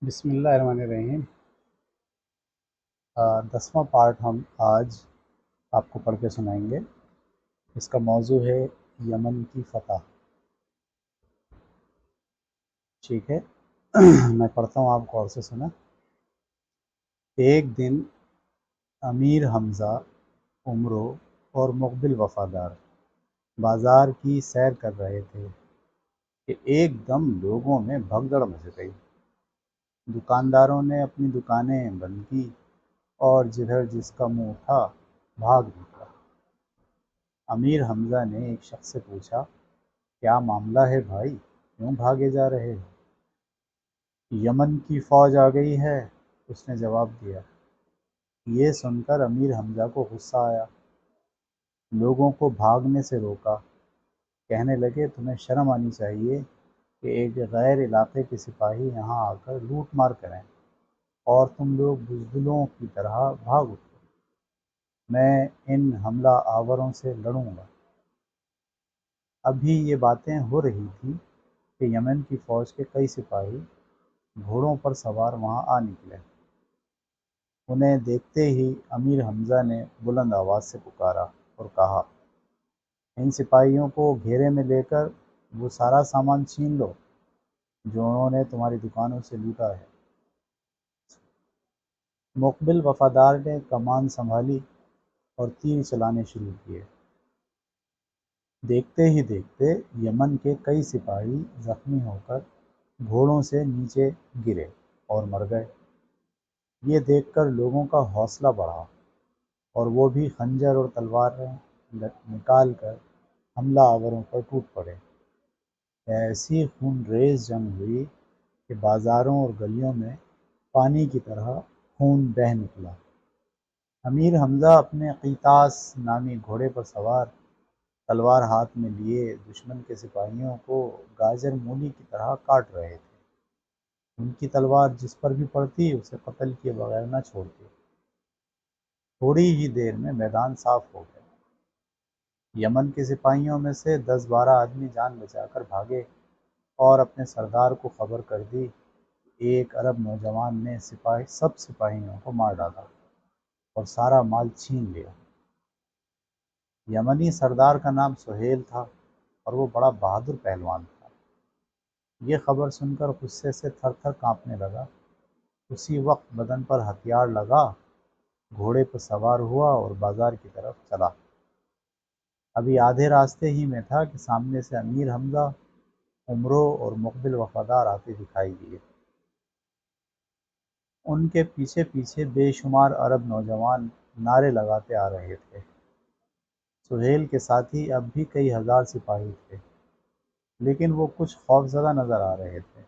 بسم اللہ الرحمن الرحیم۔ 10واں پارٹ ہم آج آپ کو پڑھ کے سنائیں گے۔ اس کا موضوع ہے یمن کی فتح۔ ٹھیک ہے، میں پڑھتا ہوں، آپ غور سے سنیں۔ ایک دن امیر حمزہ، عمرو اور مقبل وفادار بازار کی سیر کر رہے تھے کہ ایک دم لوگوں میں بھگدڑ مچ گئی۔ دکانداروں نے اپنی دکانیں بند کی اور جدھر جس کا منہ اٹھا بھاگ نکلا۔ امیر حمزہ نے ایک شخص سے پوچھا، کیا معاملہ ہے بھائی، کیوں بھاگے جا رہے ہو؟ یمن کی فوج آ گئی ہے، اس نے جواب دیا۔ یہ سن کر امیر حمزہ کو غصہ آیا، لوگوں کو بھاگنے سے روکا۔ کہنے لگے، تمہیں شرم آنی چاہیے کہ ایک غیر علاقے کے سپاہی یہاں آ کر لوٹ مار کریں اور تم لوگ بزدلوں کی طرح بھاگ اٹھو۔ میں ان حملہ آوروں سے لڑوں گا۔ ابھی یہ باتیں ہو رہی تھیں کہ یمن کی فوج کے کئی سپاہی گھوڑوں پر سوار وہاں آ نکلے۔ انہیں دیکھتے ہی امیر حمزہ نے بلند آواز سے پکارا اور کہا، ان سپاہیوں کو گھیرے میں لے کر وہ سارا سامان چھین لو جو انہوں نے تمہاری دکانوں سے لوٹا ہے۔ مقبل وفادار نے کمان سنبھالی اور تیر چلانے شروع کیے۔ دیکھتے ہی دیکھتے یمن کے کئی سپاہی زخمی ہو کر گھوڑوں سے نیچے گرے اور مر گئے۔ یہ دیکھ کر لوگوں کا حوصلہ بڑھا اور وہ بھی خنجر اور تلواریں نکال کر حملہ آوروں پر ٹوٹ پڑے۔ ایسی خون ریز جنگ ہوئی کہ بازاروں اور گلیوں میں پانی کی طرح خون بہہ نکلا۔ امیر حمزہ اپنے قیطاس نامی گھوڑے پر سوار، تلوار ہاتھ میں لیے دشمن کے سپاہیوں کو گاجر مولی کی طرح کاٹ رہے تھے۔ ان کی تلوار جس پر بھی پڑتی اسے قتل کیے بغیر نہ چھوڑتی۔ تھوڑی ہی دیر میں میدان صاف ہو گیا۔ یمن کے سپاہیوں میں سے 10-12 آدمی جان بچا کر بھاگے اور اپنے سردار کو خبر کر دی کہ ایک عرب نوجوان نے سب سپاہیوں کو مار ڈالا اور سارا مال چھین لیا۔ یمنی سردار کا نام سہیل تھا اور وہ بڑا بہادر پہلوان تھا۔ یہ خبر سن کر غصے سے تھر تھر کانپنے لگا۔ اسی وقت بدن پر ہتھیار لگا، گھوڑے پر سوار ہوا اور بازار کی طرف چلا۔ ابھی آدھے راستے ہی میں تھا کہ سامنے سے امیر حمزہ، عمرو اور مقبل وفادار آتے دکھائی دیے۔ ان کے پیچھے پیچھے بے شمار عرب نوجوان نعرے لگاتے آ رہے تھے۔ سہیل کے ساتھی اب بھی کئی ہزار سپاہی تھے، لیکن وہ کچھ خوفزدہ نظر آ رہے تھے۔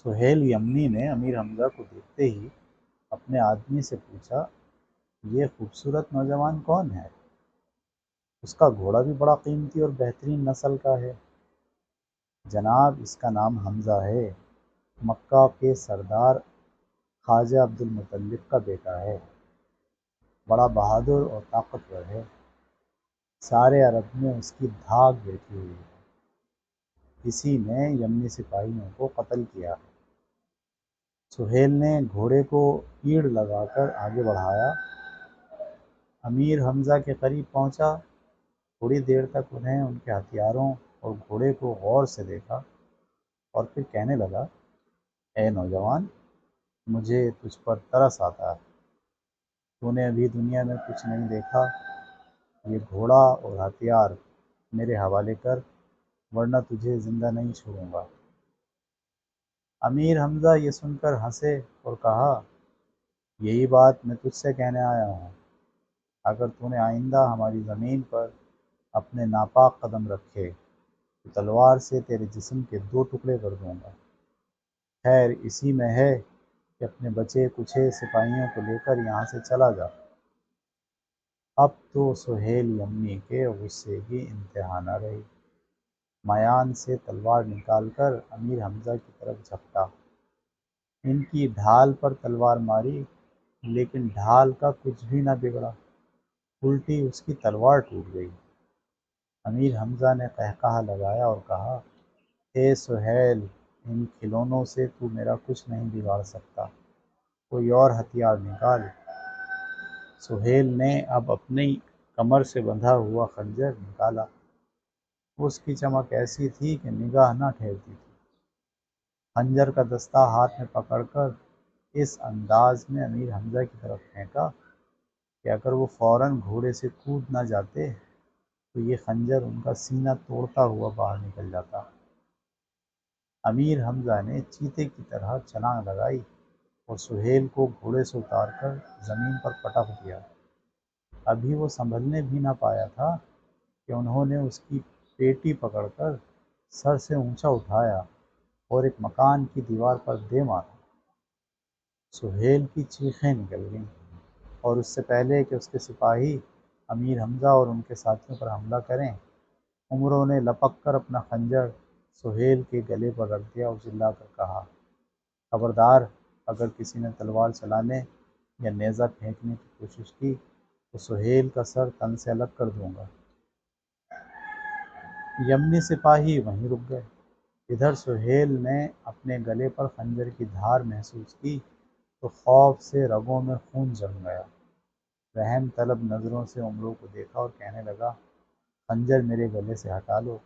سہیل یمنی نے امیر حمزہ کو دیکھتے ہی اپنے آدمی سے پوچھا، یہ خوبصورت نوجوان کون ہے؟ اس کا گھوڑا بھی بڑا قیمتی اور بہترین نسل کا ہے۔ جناب، اس کا نام حمزہ ہے، مکہ کے سردار خواجہ عبد المطلب کا بیٹا ہے، بڑا بہادر اور طاقتور ہے۔ سارے عرب میں اس کی دھاک بیٹھی ہوئی ہے، اسی نے یمنی سپاہیوں کو قتل کیا ہے۔ سہیل نے گھوڑے کو پیڑ لگا کر آگے بڑھایا، امیر حمزہ کے قریب پہنچا۔ تھوڑی دیر تک انہیں ان کے ہتھیاروں اور گھوڑے کو غور سے دیکھا اور پھر کہنے لگا، اے نوجوان، مجھے تجھ پر ترس آتا ہے۔ تو نے ابھی دنیا میں کچھ نہیں دیکھا، یہ گھوڑا اور ہتھیار میرے حوالے کر، ورنہ تجھے زندہ نہیں چھوڑوں گا۔ امیر حمزہ یہ سن کر ہنسے اور کہا، یہی بات میں تجھ سے کہنے آیا ہوں، اگر تو نے آئندہ ہماری زمین پر اپنے ناپاک قدم رکھے تو تلوار سے تیرے جسم کے 2 ٹکڑے کر دوں گا۔ خیر اسی میں ہے کہ اپنے بچے کچھے سپاہیوں کو لے کر یہاں سے چلا جا۔ اب تو سہیل یمنی کے غصے کی انتہا نہ رہی۔ میان سے تلوار نکال کر امیر حمزہ کی طرف جھپٹا، ان کی ڈھال پر تلوار ماری، لیکن ڈھال کا کچھ بھی نہ بگڑا، الٹی اس کی تلوار ٹوٹ گئی۔ امیر حمزہ نے قہقہہ لگایا اور کہا، اے سہیل، ان کھلونوں سے تو میرا کچھ نہیں بگاڑ سکتا، کوئی اور ہتھیار نکال۔ سہیل نے اب اپنی کمر سے بندھا ہوا خنجر نکالا۔ اس کی چمک ایسی تھی کہ نگاہ نہ ٹھہرتی تھی۔ خنجر کا دستہ ہاتھ میں پکڑ کر اس انداز میں امیر حمزہ کی طرف پھینکا کہ اگر وہ فوراً گھوڑے سے کود نہ جاتے تو یہ خنجر ان کا سینہ توڑتا ہوا باہر نکل جاتا۔ امیر حمزہ نے چیتے کی طرح چھلانگ لگائی اور سہیل کو گھوڑے سے اتار کر زمین پر پٹک دیا۔ ابھی وہ سنبھلنے بھی نہ پایا تھا کہ انہوں نے اس کی پیٹی پکڑ کر سر سے اونچا اٹھایا اور ایک مکان کی دیوار پر دے مارا۔ سہیل کی چیخیں نکل گئیں، اور اس سے پہلے کہ اس کے سپاہی امیر حمزہ اور ان کے ساتھیوں پر حملہ کریں، عمروں نے لپک کر اپنا خنجر سہیل کے گلے پر رکھ دیا اور چلا کر کہا، خبردار، اگر کسی نے تلوار چلانے یا نیزہ پھینکنے کی کوشش کی تو سہیل کا سر تن سے الگ کر دوں گا۔ یمنی سپاہی وہیں رک گئے۔ ادھر سہیل نے اپنے گلے پر خنجر کی دھار محسوس کی تو خوف سے رگوں میں خون جم گیا۔ رحم طلب نظروں سے عمروں کو دیکھا اور کہنے لگا، خنجر میرے گلے سے ہٹا لو،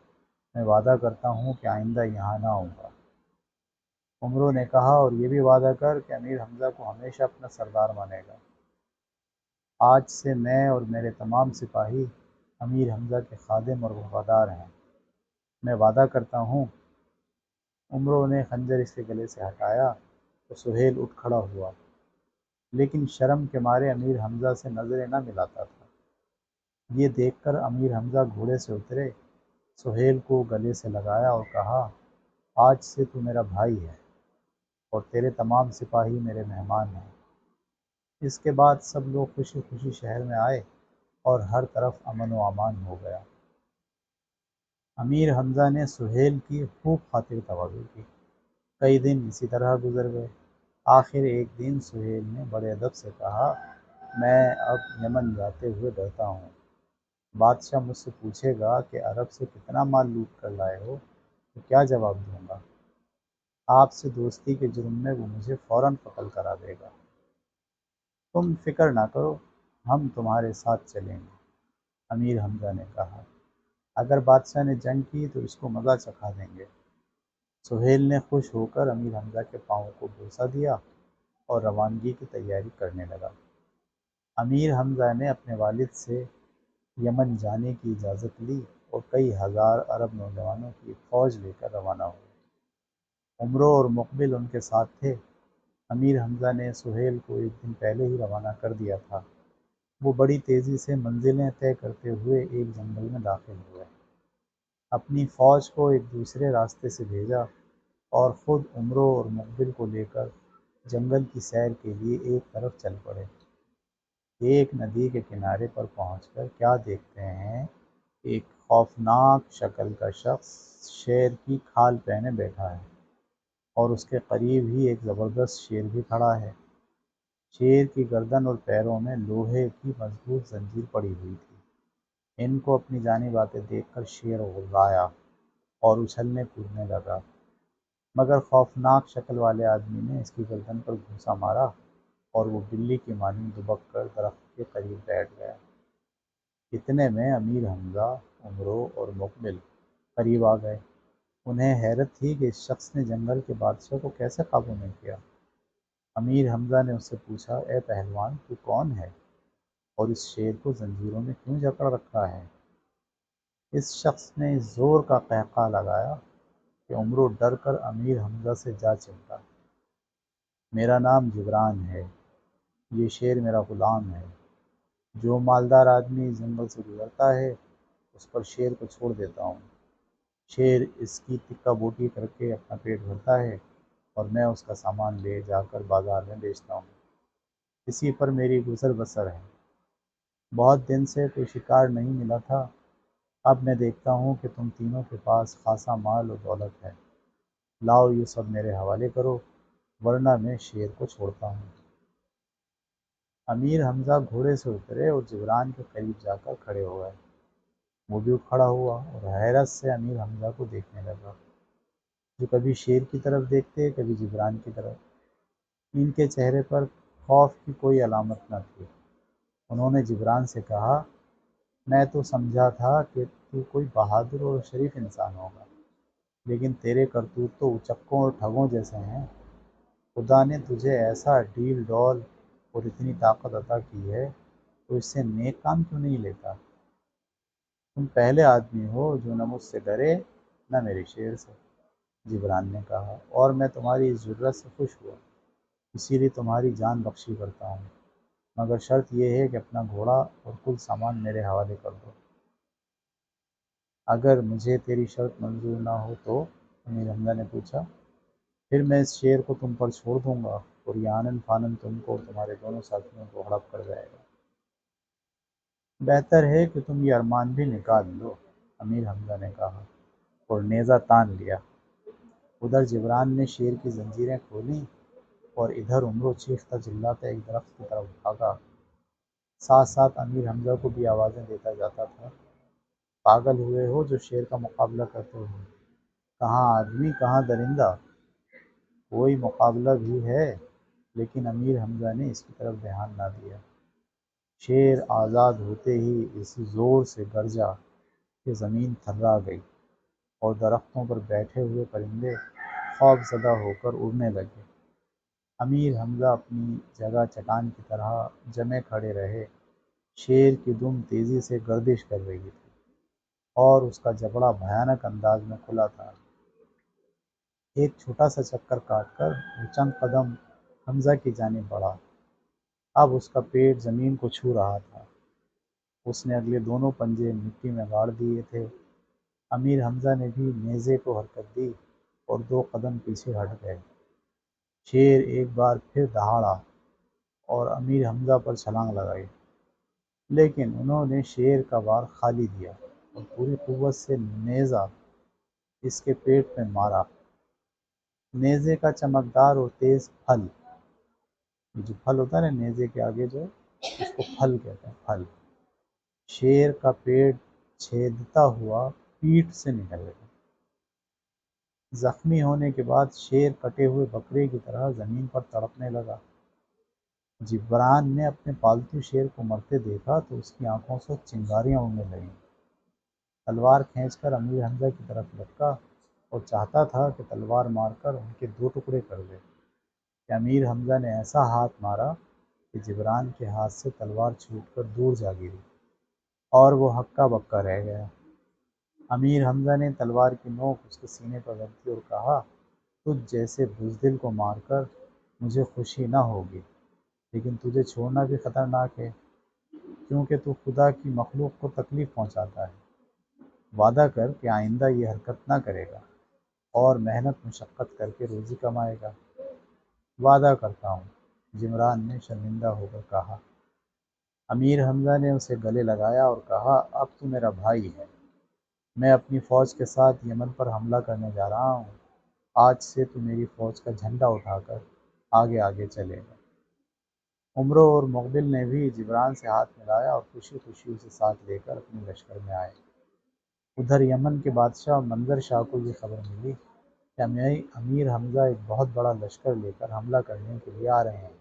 میں وعدہ کرتا ہوں کہ آئندہ یہاں نہ آؤں گا۔ عمروں نے کہا، اور یہ بھی وعدہ کر کہ امیر حمزہ کو ہمیشہ اپنا سردار مانے گا۔ آج سے میں اور میرے تمام سپاہی امیر حمزہ کے خادم اور وفادار ہیں، میں وعدہ کرتا ہوں۔ عمروں نے خنجر اس کے گلے سے ہٹایا تو سہیل اٹھ کھڑا ہوا، لیکن شرم کے مارے امیر حمزہ سے نظریں نہ ملاتا تھا۔ یہ دیکھ کر امیر حمزہ گھوڑے سے اترے، سہیل کو گلے سے لگایا اور کہا، آج سے تو میرا بھائی ہے اور تیرے تمام سپاہی میرے مہمان ہیں۔ اس کے بعد سب لوگ خوشی خوشی شہر میں آئے اور ہر طرف امن و امان ہو گیا۔ امیر حمزہ نے سہیل کی خوب خاطر تواضع کی۔ کئی دن اسی طرح گزر گئے۔ آخر ایک دن سہیل نے بڑے ادب سے کہا، میں اب یمن جاتے ہوئے ڈرتا ہوں۔ بادشاہ مجھ سے پوچھے گا کہ عرب سے کتنا مال لوٹ کر لائے ہو تو کیا جواب دوں گا؟ آپ سے دوستی کے جرم میں وہ مجھے فوراً قتل کرا دے گا۔ تم فکر نہ کرو، ہم تمہارے ساتھ چلیں گے، امیر حمزہ نے کہا۔ اگر بادشاہ نے جنگ کی تو اس کو مزہ چکھا دیں گے۔ سہیل نے خوش ہو کر امیر حمزہ کے پاؤں کو بوسہ دیا اور روانگی کی تیاری کرنے لگا۔ امیر حمزہ نے اپنے والد سے یمن جانے کی اجازت لی اور کئی ہزار عرب نوجوانوں کی ایک فوج لے کر روانہ ہوئے۔ عمروں اور مقبل ان کے ساتھ تھے۔ امیر حمزہ نے سہیل کو ایک دن پہلے ہی روانہ کر دیا تھا۔ وہ بڑی تیزی سے منزلیں طے کرتے ہوئے ایک جنگل میں داخل ہوئے، اپنی فوج کو ایک دوسرے راستے سے بھیجا اور خود عمروں اور مقبل کو لے کر جنگل کی سیر کے لیے ایک طرف چل پڑے۔ ایک ندی کے کنارے پر پہنچ کر کیا دیکھتے ہیں، ایک خوفناک شکل کا شخص شیر کی کھال پہنے بیٹھا ہے اور اس کے قریب ہی ایک زبردست شیر بھی کھڑا ہے۔ شیر کی گردن اور پیروں میں لوہے کی مضبوط زنجیر پڑی ہوئی تھی۔ ان کو اپنی جانب آتے دیکھ کر شیر غررایا اور اچھلنے کودنے لگا، مگر خوفناک شکل والے آدمی نے اس کی گردن پر گھونسا مارا اور وہ بلی کی مانند دبک کر درخت کے قریب بیٹھ گیا۔ اتنے میں امیر حمزہ، عمروں اور مقبل قریب آ گئے۔ انہیں حیرت تھی کہ اس شخص نے جنگل کے بادشاہ کو کیسے قابو میں کیا۔ امیر حمزہ نے اس سے پوچھا، اے پہلوان، تو کون ہے اور اس شیر کو زنجیروں میں کیوں جکڑ رکھا ہے؟ اس شخص نے زور کا قہقہہ لگایا کہ عمروں ڈر کر امیر حمزہ سے جا چمٹا۔ میرا نام جبران ہے، یہ شیر میرا غلام ہے۔ جو مالدار آدمی اس جنگل سے گزرتا ہے اس پر شیر کو چھوڑ دیتا ہوں۔ شیر اس کی تکہ بوٹی کر کے اپنا پیٹ بھرتا ہے اور میں اس کا سامان لے جا کر بازار میں بیچتا ہوں۔ اسی پر میری گزر بسر ہے۔ بہت دن سے کوئی شکار نہیں ملا تھا، اب میں دیکھتا ہوں کہ تم تینوں کے پاس خاصا مال و دولت ہے، لاؤ یہ سب میرے حوالے کرو، ورنہ میں شیر کو چھوڑتا ہوں۔ امیر حمزہ گھوڑے سے اترے اور جبران کے قریب جا کر کھڑے ہو گئے۔ وہ بھی کھڑا ہوا اور حیرت سے امیر حمزہ کو دیکھنے لگا۔ جو کبھی شیر کی طرف دیکھتے کبھی جبران کی طرف۔ ان کے چہرے پر خوف کی کوئی علامت نہ تھی۔ انہوں نے جبران سے کہا، میں تو سمجھا تھا کہ تو کوئی بہادر اور شریف انسان ہوگا، لیکن تیرے کرتوت تو اچکوں اور ٹھگوں جیسے ہیں۔ خدا نے تجھے ایسا ڈیل ڈول اور اتنی طاقت عطا کی ہے تو اس سے نیک کام کیوں نہیں لیتا؟ تم پہلے آدمی ہو جو نہ مجھ سے ڈرے نہ میرے شیر سے، جبران نے کہا، اور میں تمہاری اس جرأت سے خوش ہوا، اسی لیے تمہاری جان بخشی کرتا ہوں، مگر شرط یہ ہے کہ اپنا گھوڑا اور کل سامان میرے حوالے کر دو۔ اگر مجھے تیری شرط منظور نہ ہو تو؟ امیر حمزہ نے پوچھا۔ پھر میں اس شیر کو تم پر چھوڑ دوں گا اور یہ آنن فانن تم کو اور تمہارے دونوں ساتھیوں کو ہڑپ کر جائے گا۔ بہتر ہے کہ تم یہ ارمان بھی نکال لو، امیر حمزہ نے کہا اور نیزہ تان لیا۔ ادھر جبران نے شیر کی زنجیریں کھولیں اور ادھر عمرو چیختا چلاتا ایک درخت کی طرف بھاگا، ساتھ ساتھ امیر حمزہ کو بھی آوازیں دیتا جاتا تھا، پاگل ہوئے ہو جو شیر کا مقابلہ کرتے ہو؟ کہاں آدمی کہاں درندہ، کوئی مقابلہ بھی ہے؟ لیکن امیر حمزہ نے اس کی طرف دھیان نہ دیا۔ شیر آزاد ہوتے ہی اس زور سے گرجا کہ زمین تھرا گئی اور درختوں پر بیٹھے ہوئے پرندے خوف زدہ ہو کر اڑنے لگے۔ امیر حمزہ اپنی جگہ چٹان کی طرح جمے کھڑے رہے۔ شیر کی دم تیزی سے گردش کر رہی تھی اور اس کا جبڑا بھیانک انداز میں کھلا تھا۔ ایک چھوٹا سا چکر کاٹ کر وہ چند قدم حمزہ کی جانب بڑھا۔ اب اس کا پیٹ زمین کو چھو رہا تھا۔ اس نے اگلے دونوں پنجے مٹی میں گاڑ دیے تھے۔ امیر حمزہ نے بھی نیزے کو حرکت دی اور 2 قدم پیچھے ہٹ گئے۔ شیر ایک بار پھر دہاڑا اور امیر حمزہ پر چھلانگ لگائی، لیکن انہوں نے شیر کا وار خالی دیا اور پوری قوت سے نیزہ اس کے پیٹ میں مارا۔ نیزے کا چمکدار اور تیز پھل، یہ جو پھل ہوتا ہے نا نیزے کے آگے جو، اس کو پھل کہتے ہیں، پھل، شیر کا پیٹ چھیدتا ہوا پیٹھ سے نکل گیا۔ زخمی ہونے کے بعد شیر کٹے ہوئے بکرے کی طرح زمین پر تڑپنے لگا۔ جبران نے اپنے پالتو شیر کو مرتے دیکھا تو اس کی آنکھوں سے چنگاریاں اڑنے لگیں۔ تلوار کھینچ کر امیر حمزہ کی طرف لپکا اور چاہتا تھا کہ تلوار مار کر ان کے 2 ٹکڑے کر دے، کہ امیر حمزہ نے ایسا ہاتھ مارا کہ جبران کے ہاتھ سے تلوار چھوٹ کر دور جا گری اور وہ ہکا بکا رہ گیا۔ امیر حمزہ نے تلوار کی نوک اس کے سینے پر رکھ دی اور کہا، تجھ جیسے بزدل کو مار کر مجھے خوشی نہ ہوگی، لیکن تجھے چھوڑنا بھی خطرناک ہے، کیونکہ تو خدا کی مخلوق کو تکلیف پہنچاتا ہے۔ وعدہ کر کہ آئندہ یہ حرکت نہ کرے گا اور محنت مشقت کر کے روزی کمائے گا۔ وعدہ کرتا ہوں، جبران نے شرمندہ ہو کر کہا۔ امیر حمزہ نے اسے گلے لگایا اور کہا، اب تو میرا بھائی ہے، میں اپنی فوج کے ساتھ یمن پر حملہ کرنے جا رہا ہوں، آج سے تو میری فوج کا جھنڈا اٹھا کر آگے آگے چلے گا۔ عمرو اور مقبل نے بھی جبران سے ہاتھ ملایا اور خوشی خوشی اسے ساتھ لے کر اپنے لشکر میں آئے۔ ادھر یمن کے بادشاہ منظر شاہ کو یہ خبر ملی کہ امیر حمزہ ایک بہت بڑا لشکر لے کر حملہ کرنے کے لیے آ رہے ہیں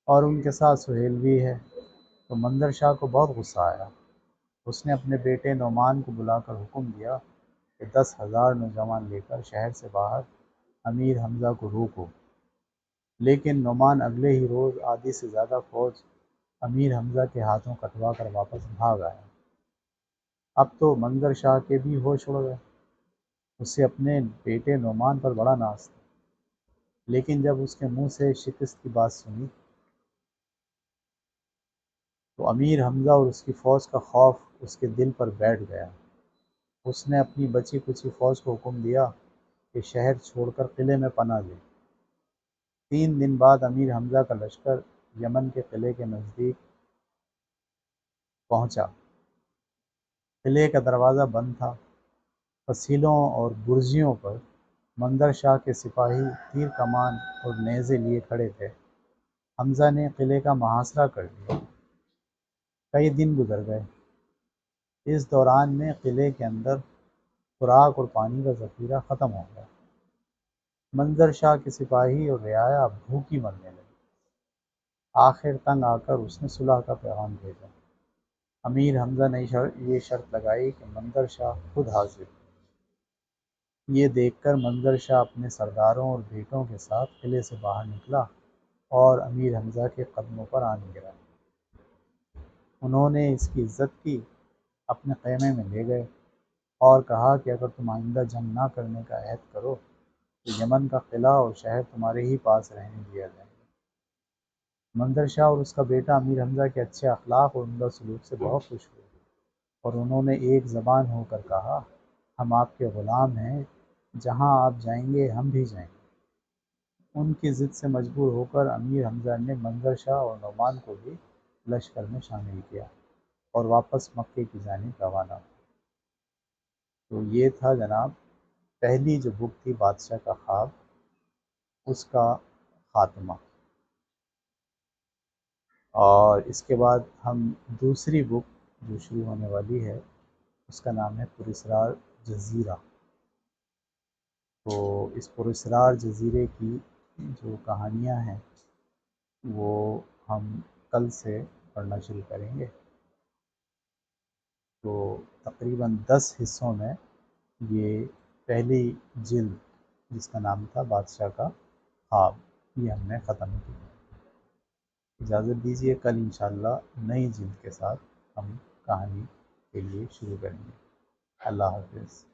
اور ان کے ساتھ سہیل بھی ہے، تو منظر شاہ کو بہت غصہ آیا۔ اس نے اپنے بیٹے نعمان کو بلا کر حکم دیا کہ 10,000 نوجوان لے کر شہر سے باہر امیر حمزہ کو روکو، لیکن نعمان اگلے ہی روز آدھی سے زیادہ فوج امیر حمزہ کے ہاتھوں کٹوا کر واپس بھاگ آیا۔ اب تو منظر شاہ کے بھی ہوش اڑ گئے، اسے اپنے بیٹے نعمان پر بڑا ناز تھا، لیکن جب اس کے منہ سے شکست کی بات سنی تو امیر حمزہ اور اس کی فوج کا خوف اس کے دل پر بیٹھ گیا۔ اس نے اپنی بچی کچی فوج کو حکم دیا کہ شہر چھوڑ کر قلعے میں پناہ لے۔ 3 دن بعد امیر حمزہ کا لشکر یمن کے قلعے کے نزدیک پہنچا۔ قلعے کا دروازہ بند تھا۔ فصیلوں اور برجیوں پر منظر شاہ کے سپاہی تیر کمان اور نیزے لیے کھڑے تھے۔ حمزہ نے قلعے کا محاصرہ کر لیا۔ کئی دن گزر گئے۔ اس دوران میں قلعے کے اندر خوراک اور پانی کا ذخیرہ ختم ہو گیا۔ منظر شاہ کے سپاہی اور رعایا بھوکی مرنے لگے۔ آخر تنگ آ کر اس نے صلح کا پیغام بھیجا۔ امیر حمزہ نے یہ شرط لگائی کہ منظر شاہ خود حاضر ہو۔ یہ دیکھ کر منظر شاہ اپنے سرداروں اور بیٹوں کے ساتھ قلعے سے باہر نکلا اور امیر حمزہ کے قدموں پر آن گرا۔ انہوں نے اس کی عزت کی، اپنے خیمے میں لے گئے اور کہا کہ اگر تم آئندہ جنگ نہ کرنے کا عہد کرو تو یمن کا قلعہ اور شہر تمہارے ہی پاس رہنے دیا جائے گا۔ منظر شاہ اور اس کا بیٹا امیر حمزہ کے اچھے اخلاق اور عمدہ سلوک سے بہت خوش ہوئے اور انہوں نے ایک زبان ہو کر کہا، ہم آپ کے غلام ہیں، جہاں آپ جائیں گے ہم بھی جائیں گے۔ ان کی ضد سے مجبور ہو کر امیر حمزہ نے منظر شاہ اور نعمان کو بھی لشکر میں شامل کیا اور واپس مکے کی جانب روانہ ہوا۔ تو یہ تھا جناب پہلی جو بک تھی بادشاہ کا خواب، اس کا خاتمہ۔ اور اس کے بعد ہم دوسری بک جو شروع ہونے والی ہے اس کا نام ہے پراسرار جزیرہ۔ تو اس پراسرار جزیرے کی جو کہانیاں ہیں وہ ہم کل سے پڑھنا شروع کریں گے۔ تو تقریباً 10 حصوں میں یہ پہلی جلد جس کا نام تھا بادشاہ کا خواب، یہ ہم نے ختم کی۔ اجازت دیجیے، کل انشاءاللہ نئی جلد کے ساتھ ہم کہانی کے لیے شروع کریں گے۔ اللہ حافظ۔